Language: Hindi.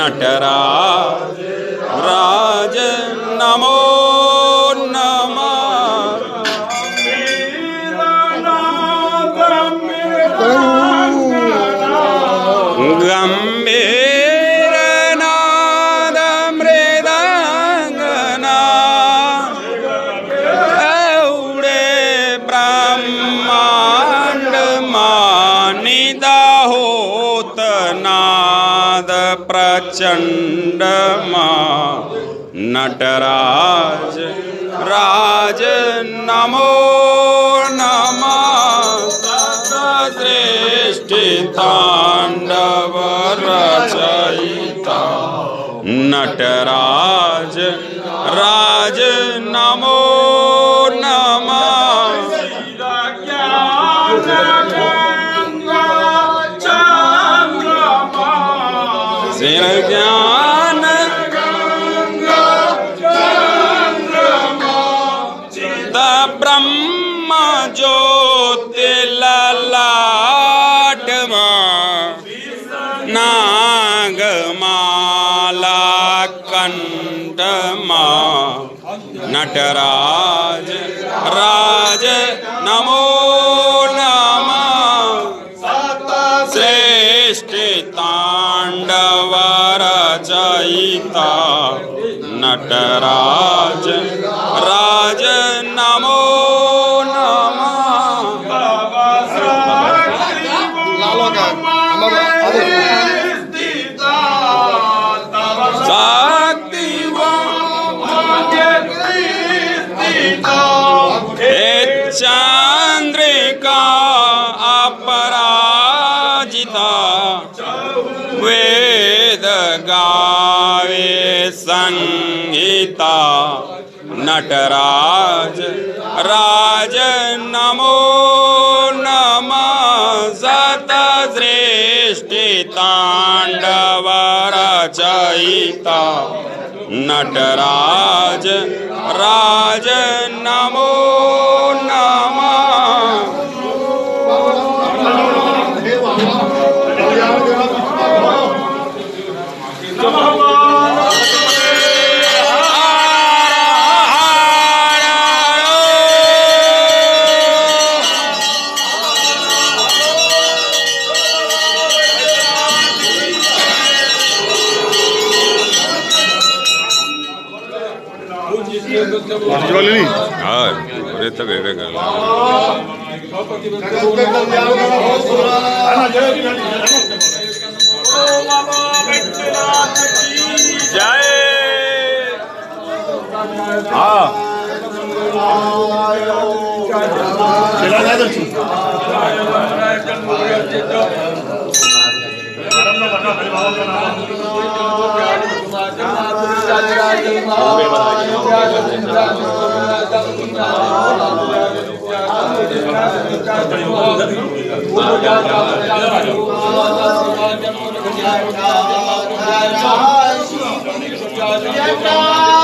नटराज राज नमो नमः। गंभीर नाद मृदंगना उड़े ब्रह्मांड मानिदा होत नाद प्रचंड नटराज राज नमो नमः। सृष्टि तांडव रचयिता नटराज राज नमो नमः। सिर ज्ञान ब्रह्म ज्योति ललाटमा नागमाला कंठमा नटराज राज नमो नमः। श्रेष्ठि तांडव रचयिता नटराज राज नमो नमः। चंद्रिका अपराजिता वेद गावे संहिता नटराज राज नमो नमः। सत सृष्टि तांडव रचयिता नटराज राज नमो नमः। हाँ पूरे तक कर जय। हाँ जय